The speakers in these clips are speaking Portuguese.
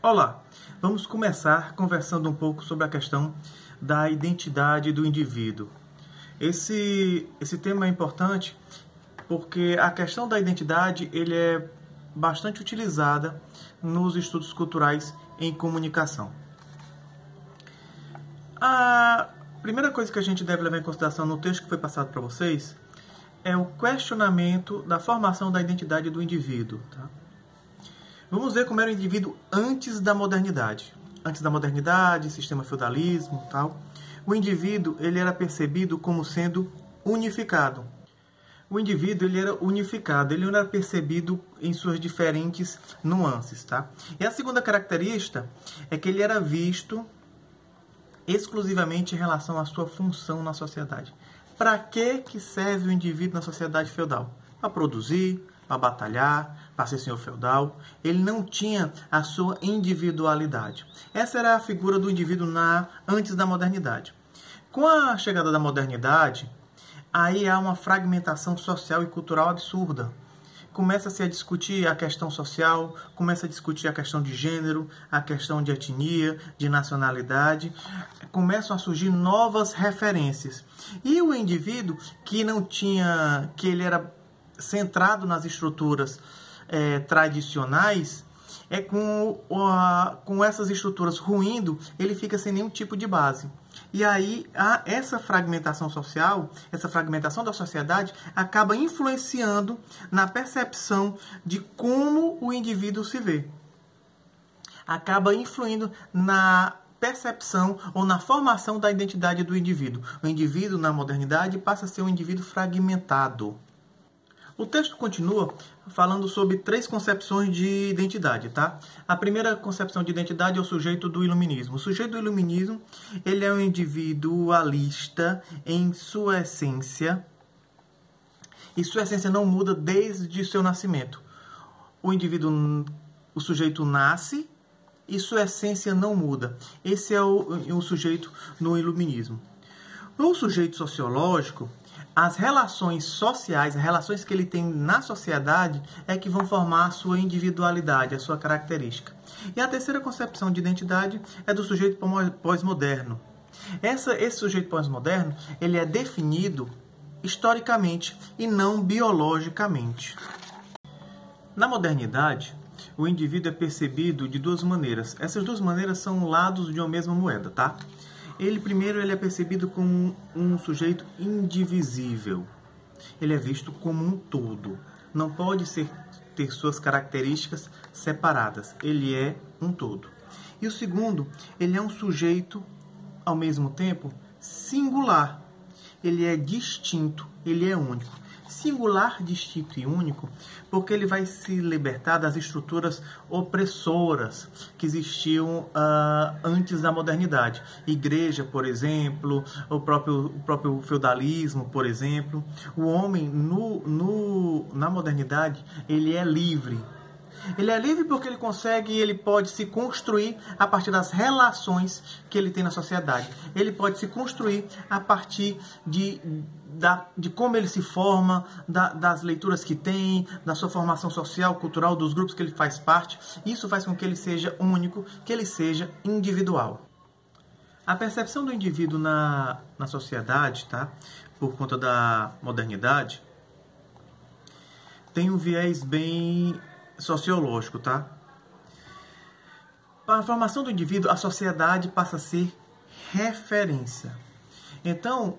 Olá, vamos começar conversando um pouco sobre a questão da identidade do indivíduo. Esse tema é importante porque a questão da identidade ele é bastante utilizada nos estudos culturais em comunicação. A primeira coisa que a gente deve levar em consideração no texto que foi passado para vocês é o questionamento da formação da identidade do indivíduo. Tá? Vamos ver como era o indivíduo antes da modernidade. Antes da modernidade, sistema feudalismo, tal. O indivíduo ele era percebido como sendo unificado. O indivíduo ele era unificado, ele não era percebido em suas diferentes nuances, tá? E a segunda característica é que ele era visto exclusivamente em relação à sua função na sociedade. Para que serve o indivíduo na sociedade feudal? Para produzir, para batalhar, para ser senhor feudal. Ele não tinha a sua individualidade. Essa era a figura do indivíduo antes da modernidade. Com a chegada da modernidade, aí há uma fragmentação social e cultural absurda. Começa-se a discutir a questão social, começa a discutir a questão de gênero, a questão de etnia, de nacionalidade. Começam a surgir novas referências. E o indivíduo que ele era centrado nas estruturas tradicionais, com essas estruturas ruindo, ele fica sem nenhum tipo de base. E aí essa fragmentação social, essa fragmentação da sociedade acaba influenciando na percepção de como o indivíduo se vê. Acaba influindo na percepção ou na formação da identidade do indivíduo. O indivíduo na modernidade passa a ser um indivíduo fragmentado. O texto continua falando sobre 3 concepções de identidade, tá? A primeira concepção de identidade é o sujeito do iluminismo. O sujeito do iluminismo, ele é um individualista em sua essência, e sua essência não muda desde seu nascimento. O sujeito nasce e sua essência não muda. Esse é o sujeito no iluminismo. No sujeito sociológico, as relações sociais, as relações que ele tem na sociedade é que vão formar a sua individualidade, a sua característica. E a terceira concepção de identidade é do sujeito pós-moderno. Esse sujeito pós-moderno, ele é definido historicamente e não biologicamente. Na modernidade, o indivíduo é percebido de 2 maneiras. Essas 2 maneiras são lados de uma mesma moeda, tá? Primeiro, ele é percebido como um sujeito indivisível. Ele é visto como um todo. Não pode ter suas características separadas. Ele é um todo. E o segundo, ele é um sujeito, ao mesmo tempo, singular. Ele é distinto, ele é único. Singular, distinto e único, porque ele vai se libertar das estruturas opressoras que existiam antes da modernidade. Igreja, por exemplo, o próprio feudalismo, por exemplo. O homem, na modernidade, ele é livre. Ele é livre porque ele pode se construir a partir das relações que ele tem na sociedade. Ele pode se construir a partir de como ele se forma, das leituras que tem, da sua formação social, cultural, dos grupos que ele faz parte. Isso faz com que ele seja único, que ele seja individual. A percepção do indivíduo na sociedade, tá? Por conta da modernidade, tem um viés bem sociológico, tá? Para a formação do indivíduo, a sociedade passa a ser referência. Então,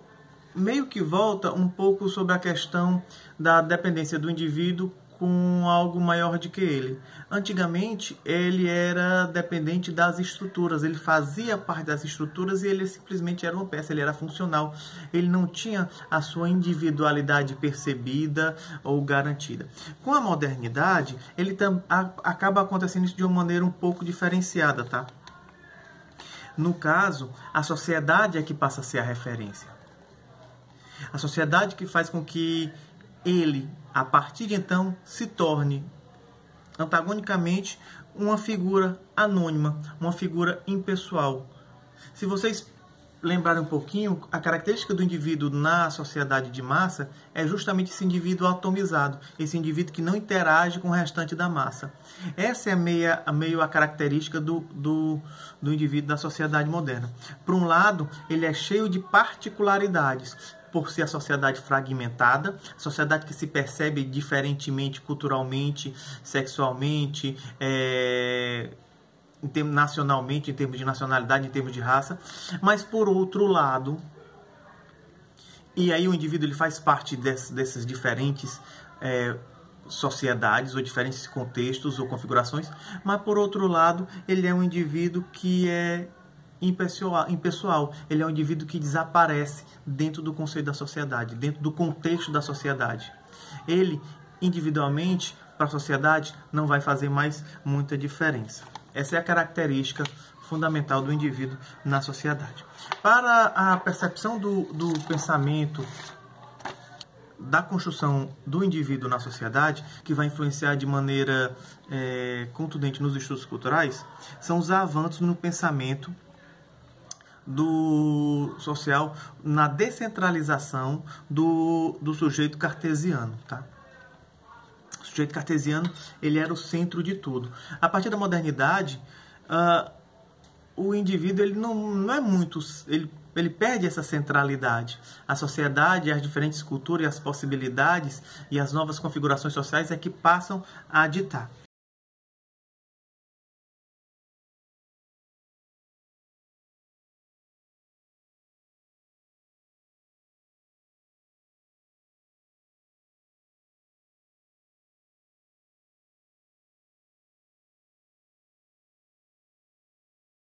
meio que volta um pouco sobre a questão da dependência do indivíduo com algo maior do que ele. Antigamente, ele era dependente das estruturas, ele fazia parte das estruturas e ele simplesmente era uma peça, ele era funcional. Ele não tinha a sua individualidade percebida ou garantida. Com a modernidade, acaba acontecendo isso de uma maneira um pouco diferenciada, tá? No caso, a sociedade é que passa a ser a referência. A sociedade que faz com que ele, a partir de então, se torne antagonicamente uma figura anônima, uma figura impessoal. Se vocês lembrar um pouquinho, a característica do indivíduo na sociedade de massa é justamente esse indivíduo atomizado, esse indivíduo que não interage com o restante da massa. Essa é meio a característica do indivíduo da sociedade moderna. Por um lado, ele é cheio de particularidades, por ser a sociedade fragmentada, sociedade que se percebe diferentemente culturalmente, sexualmente, nacionalmente, em termos de nacionalidade, em termos de raça, mas por outro lado, e aí o indivíduo ele faz parte dessas diferentes sociedades ou diferentes contextos ou configurações, mas por outro lado ele é um indivíduo que é impessoal, ele é um indivíduo que desaparece dentro do conceito da sociedade, dentro do contexto da sociedade. Ele individualmente para a sociedade não vai fazer mais muita diferença. Essa é a característica fundamental do indivíduo na sociedade. Para a percepção do pensamento, da construção do indivíduo na sociedade, que vai influenciar de maneira contundente nos estudos culturais, são os avanços no pensamento do social, na descentralização do sujeito cartesiano, tá? O sujeito cartesiano, ele era o centro de tudo. A partir da modernidade, o indivíduo ele não é muito, ele perde essa centralidade. A sociedade, as diferentes culturas e as possibilidades e as novas configurações sociais é que passam a ditar.